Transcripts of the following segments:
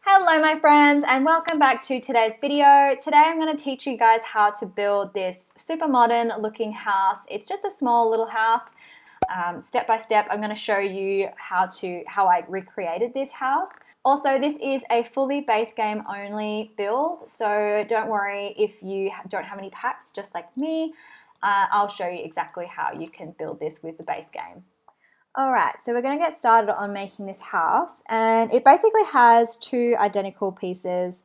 Hello my friends and welcome back to today's video. Today I'm going to teach you guys how to build this super modern looking house. It's just a small little house. Step by step I'm going to show you how I recreated this house. Also, this is a fully base game only build, so don't worry if you don't have any packs just like me. I'll show you exactly how you can build this with the base game. Alright, so we're going to get started on making this house, and it basically has two identical pieces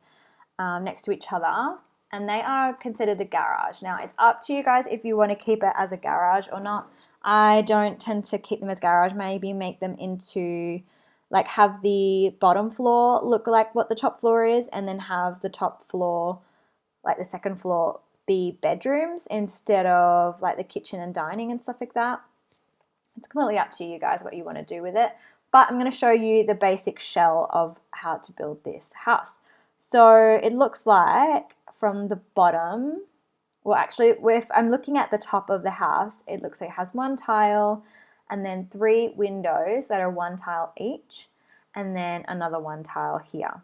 next to each other, and they are considered the garage. Now, it's up to you guys if you want to keep it as a garage or not. I don't tend to keep them as garage, maybe make them into, like have the bottom floor look like what the top floor is, and then have the top floor, like the second floor, be bedrooms instead of like the kitchen and dining and stuff like that. It's completely up to you guys what you want to do with it, but I'm going to show you the basic shell of how to build this house. So it looks like from the bottom, well actually if I'm looking at the top of the house, it looks like it has one tile and then three windows that are one tile each, and then another one tile here.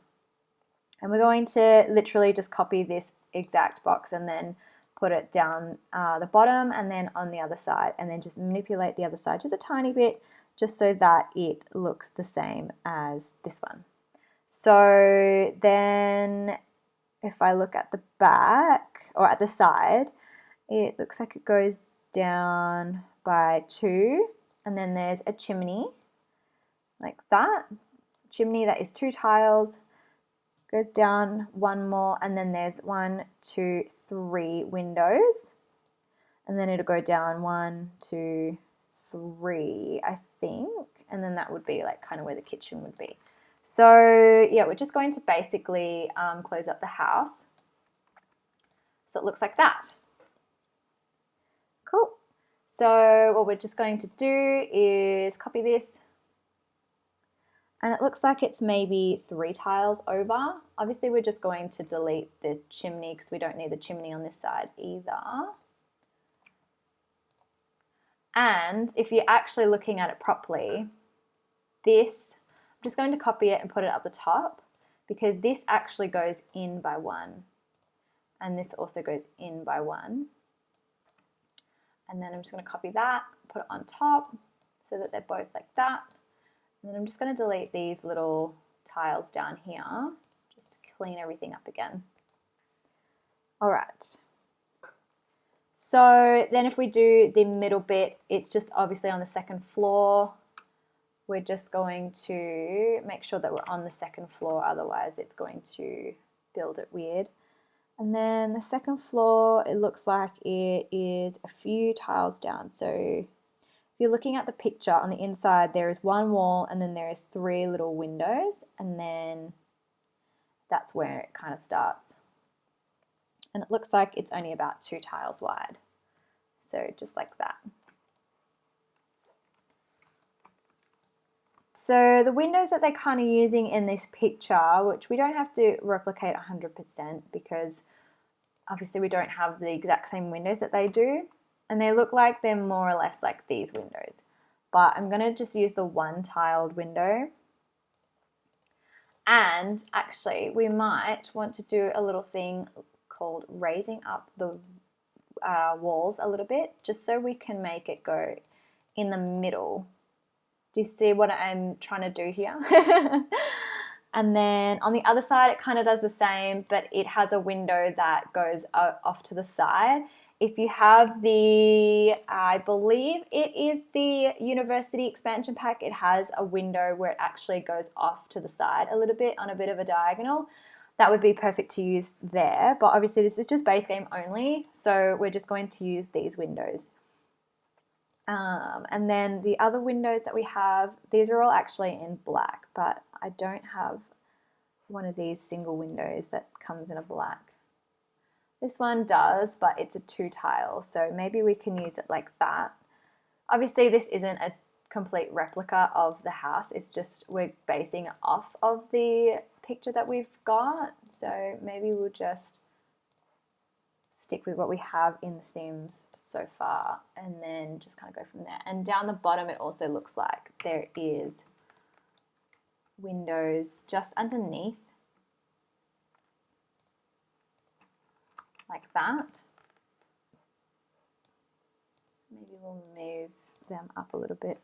And we're going to literally just copy this exact box and then put it down the bottom and then on the other side, and then just manipulate the other side just a tiny bit just so that it looks the same as this one. So then if I look at the back or at the side, it looks like it goes down by 2, and then there's a chimney like that. Chimney that is 2 tiles, goes down one more, and then there's 1, 2, 3 windows, and then it'll go down 1, 2, 3 I think, and then that would be like kind of where the kitchen would be. So yeah, we're just going to basically close up the house so it looks like that. Cool. So what we're just going to do is copy this, and it looks like it's maybe 3 tiles over. Obviously, we're just going to delete the chimney because we don't need the chimney on this side either. And if you're actually looking at it properly, this, I'm just going to copy it and put it up the top because this actually goes in by 1. And this also goes in by 1. And then I'm just going to copy that, put it on top so that they're both like that. And then I'm just going to delete these little tiles down here just to clean everything up again. All right. So then if we do the middle bit, it's just obviously on the second floor. We're just going to make sure that we're on the second floor, otherwise it's going to build it weird. And then the second floor, it looks like it is a few tiles down. So if you're looking at the picture on the inside, there is 1 wall and then there is 3 little windows, and then that's where it kind of starts. And it looks like it's only about 2 tiles wide. So just like that. So the windows that they're kind of using in this picture, which we don't have to replicate 100% because obviously we don't have the exact same windows that they do. And they look like they're more or less like these windows. But I'm going to just use the 1 tiled window. And actually, we might want to do a little thing called raising up the walls a little bit, just so we can make it go in the middle. Do you see what I'm trying to do here? And then on the other side, it kind of does the same, but it has a window that goes off to the side. If you have the, I believe it is the University expansion pack, it has a window where it actually goes off to the side a little bit on a bit of a diagonal. That would be perfect to use there, but obviously this is just base game only, so we're just going to use these windows. And then the other windows that we have, these are all actually in black, but I don't have one of these single windows that comes in a black. This one does, but it's a 2 tile, so maybe we can use it like that. Obviously this isn't a complete replica of the house, it's just we're basing it off of the picture that we've got, so maybe we'll just stick with what we have in the Sims so far and then just kind of go from there. And down the bottom it also looks like there is windows just underneath like that. Maybe we'll move them up a little bit.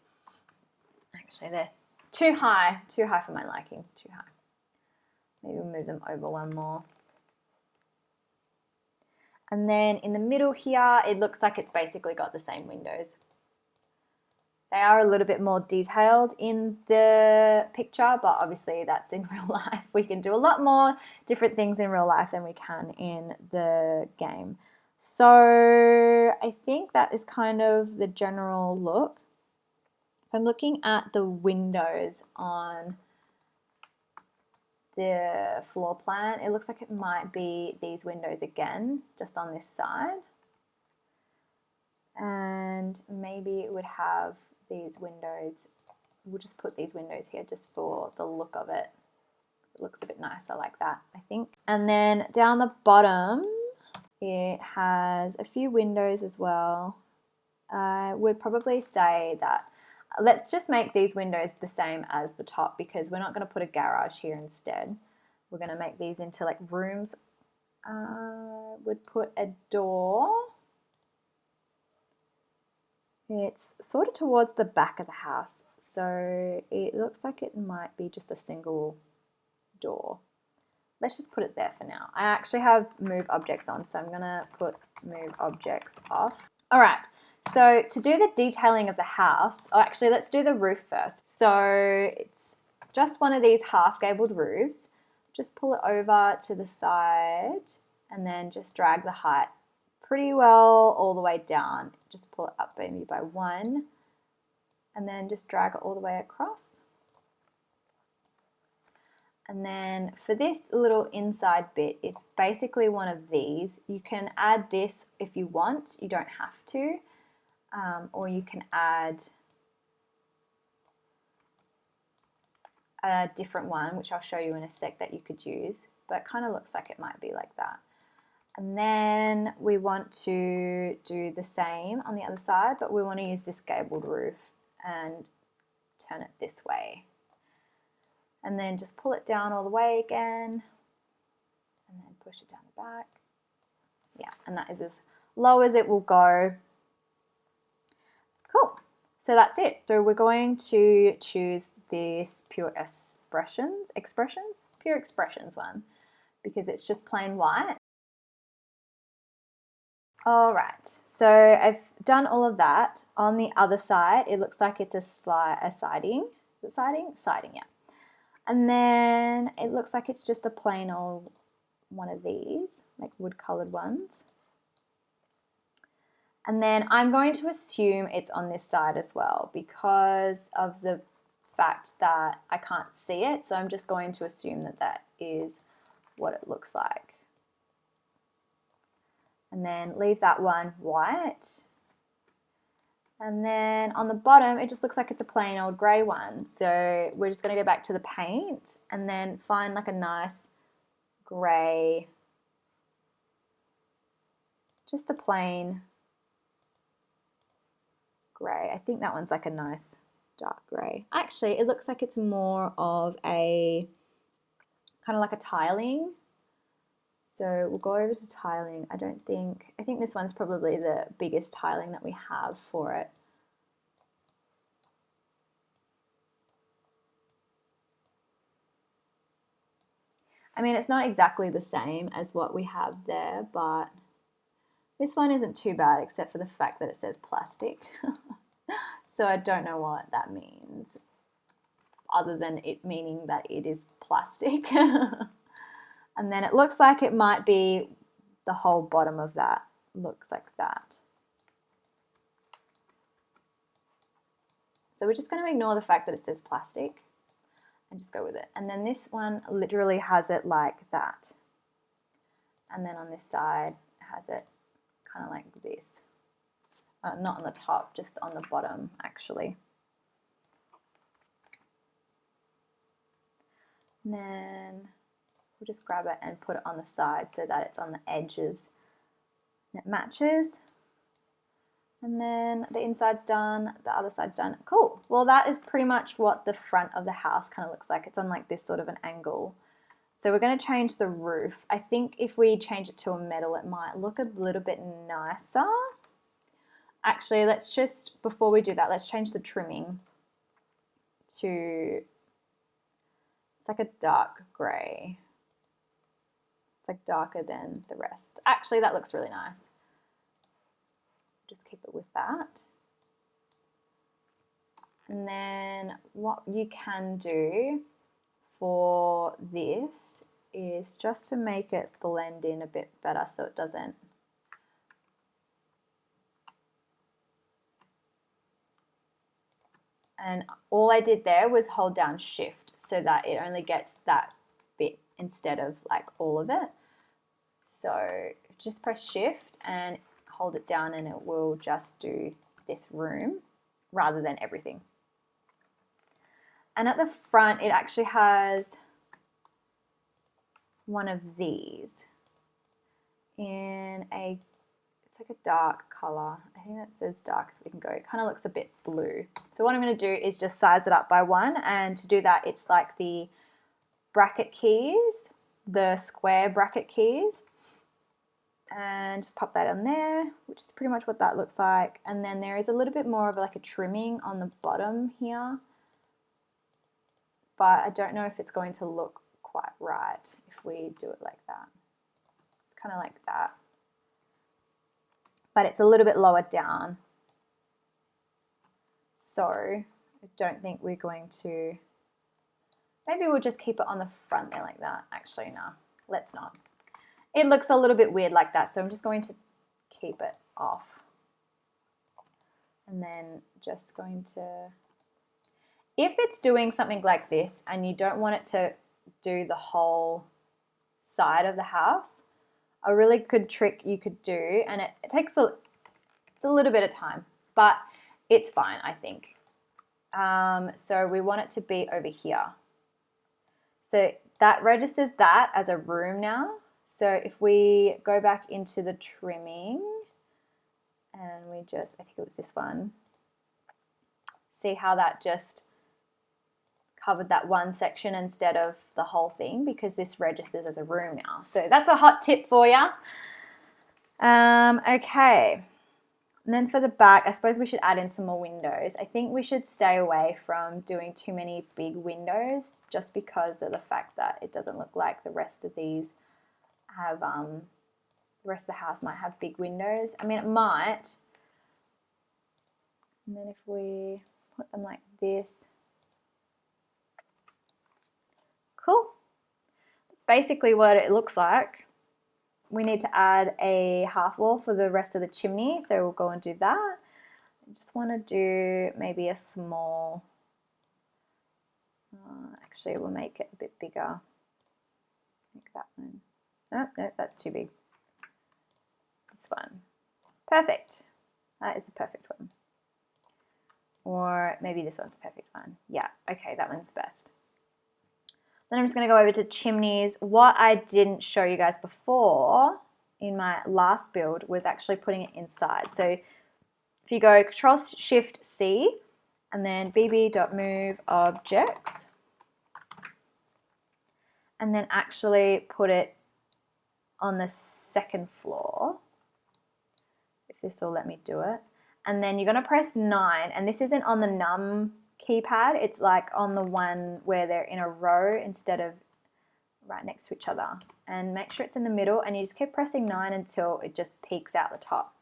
Actually, they're too high for my liking, too high. Maybe we'll move them over one more. And then in the middle here, it looks like it's basically got the same windows. They are a little bit more detailed in the picture, but obviously that's in real life. We can do a lot more different things in real life than we can in the game. So I think that is kind of the general look. If I'm looking at the windows on the floor plan, it looks like it might be these windows again, just on this side. And maybe it would have these windows. We'll just put these windows here just for the look of it. So it looks a bit nicer like that, I think. And then down the bottom, it has a few windows as well. I would probably say that let's just make these windows the same as the top, because we're not going to put a garage here instead. We're going to make these into like rooms. Would put a door. It's sort of towards the back of the house, so it looks like it might be just a single door. Let's just put it there for now. I actually have move objects on, so I'm going to put move objects off. All right, so to do the detailing of the house, actually let's do the roof first. So it's just one of these half gabled roofs. Just pull it over to the side and then just drag the height pretty well all the way down. Just pull it up maybe by one and then just drag it all the way across. And then for this little inside bit, it's basically one of these. You can add this if you want, you don't have to, or you can add a different one, which I'll show you in a sec that you could use, but it kind of looks like it might be like that. And then we want to do the same on the other side, but we want to use this gabled roof and turn it this way. And then just pull it down all the way again, and then push it down the back. Yeah, and that is as low as it will go. Cool. So that's it. So we're going to choose this Pure Expressions one, because it's just plain white. All right, so I've done all of that. On the other side, it looks like it's a siding. Is it siding? Siding, yeah. And then it looks like it's just a plain old one of these, like wood-colored ones. And then I'm going to assume it's on this side as well because of the fact that I can't see it. So I'm just going to assume that that is what it looks like. And then leave that one white. And then on the bottom, it just looks like it's a plain old grey one. So we're just going to go back to the paint and then find like a nice grey, just a plain grey. I think that one's like a nice dark grey. Actually, it looks like it's more of a kind of like a tiling. So we'll go over to tiling. I think this one's probably the biggest tiling that we have for it. I mean, it's not exactly the same as what we have there, but this one isn't too bad except for the fact that it says plastic. So I don't know what that means, other than it meaning that it is plastic. And then it looks like it might be the whole bottom of that. Looks like that. So we're just going to ignore the fact that it says plastic and just go with it. And then this one literally has it like that. And then on this side, it has it kind of like this. Not on the top, just on the bottom, actually. And then we'll just grab it and put it on the side so that it's on the edges and it matches. And then the inside's done, the other side's done. Cool. Well, that is pretty much what the front of the house kind of looks like. It's on like this sort of an angle. So we're going to change the roof. I think if we change it to a metal, it might look a little bit nicer. Actually, let's just, before we do that, let's change the trimming to, it's like a dark grey. It's like darker than the rest. Actually, that looks really nice. Just keep it with that. And then what you can do for this is just to make it blend in a bit better so it doesn't. And all I did there was hold down shift so that it only gets that bit instead of like all of it. So just press shift and hold it down and it will just do this room rather than everything. And at the front, it actually has one of these in a, it's like a dark color. I think that says dark so we can go. It kind of looks a bit blue. So what I'm going to do is just size it up by 1. And to do that, it's like the bracket keys, the square bracket keys. And just pop that on there, which is pretty much what that looks like. And then there is a little bit more of like a trimming on the bottom here. But I don't know if it's going to look quite right if we do it like that. It's kind of like that. But it's a little bit lower down. So I don't think we're going to, maybe we'll just keep it on the front there like that. Actually, no, let's not. It looks a little bit weird like that, so I'm just going to keep it off. And then just going to, if it's doing something like this and you don't want it to do the whole side of the house, a really good trick you could do, and it takes it's a little bit of time, but it's fine, I think. So we want it to be over here. So that registers that as a room now. So if we go back into the trimming and we just, I think it was this one, see how that just covered that one section instead of the whole thing, because this registers as a room now. So that's a hot tip for you. Okay. And then for the back, I suppose we should add in some more windows. I think we should stay away from doing too many big windows just because of the fact that it doesn't look like the rest of these have, the rest of the house might have big windows. I mean, it might. And then if we put them like this, cool. That's basically what it looks like. We need to add a half wall for the rest of the chimney, so we'll go and do that. I just want to do maybe a small, actually we'll make it a bit bigger. Make that one. Oh, no, that's too big. This one. Perfect. That is the perfect one. Or maybe this one's the perfect one. Yeah, okay, that one's best. Then I'm just going to go over to chimneys. What I didn't show you guys before in my last build was actually putting it inside. So if you go Control-Shift-C and then bb.move objects and then actually put it on the second floor, if this will let me do it. And then you're going to press 9, and this isn't on the num keypad, it's like on the one where they're in a row instead of right next to each other. And make sure it's in the middle, and you just keep pressing 9 until it just peeks out the top.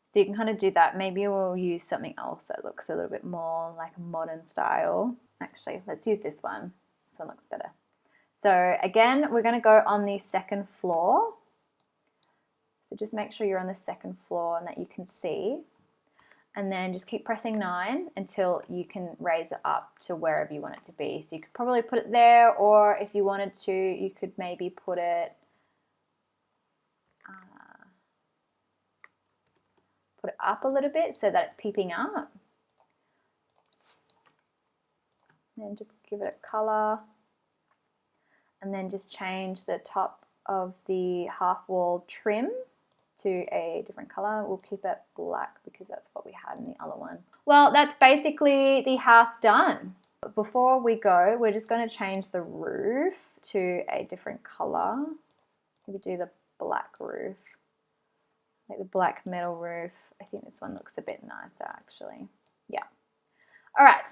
So you can kind of do that. Maybe we'll use something else that looks a little bit more like a modern style. Actually, let's use this one. This one looks better. So again, we're going to go on the second floor. So just make sure you're on the second floor and that you can see. And then just keep pressing 9 until you can raise it up to wherever you want it to be. So you could probably put it there, or if you wanted to, you could maybe put it up a little bit so that it's peeping up. And then just give it a color. And then just change the top of the half wall trim to a different color. We'll keep it black because that's what we had in the other one. Well, that's basically the house done. Before we go, we're just going to change the roof to a different color. Maybe do the black roof, like the black metal roof. I think this one looks a bit nicer actually. Yeah. All right.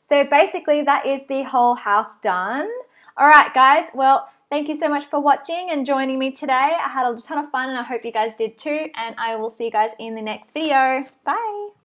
So basically that is the whole house done. All right, guys. Well, thank you so much for watching and joining me today. I had a ton of fun and I hope you guys did too. And I will see you guys in the next video. Bye.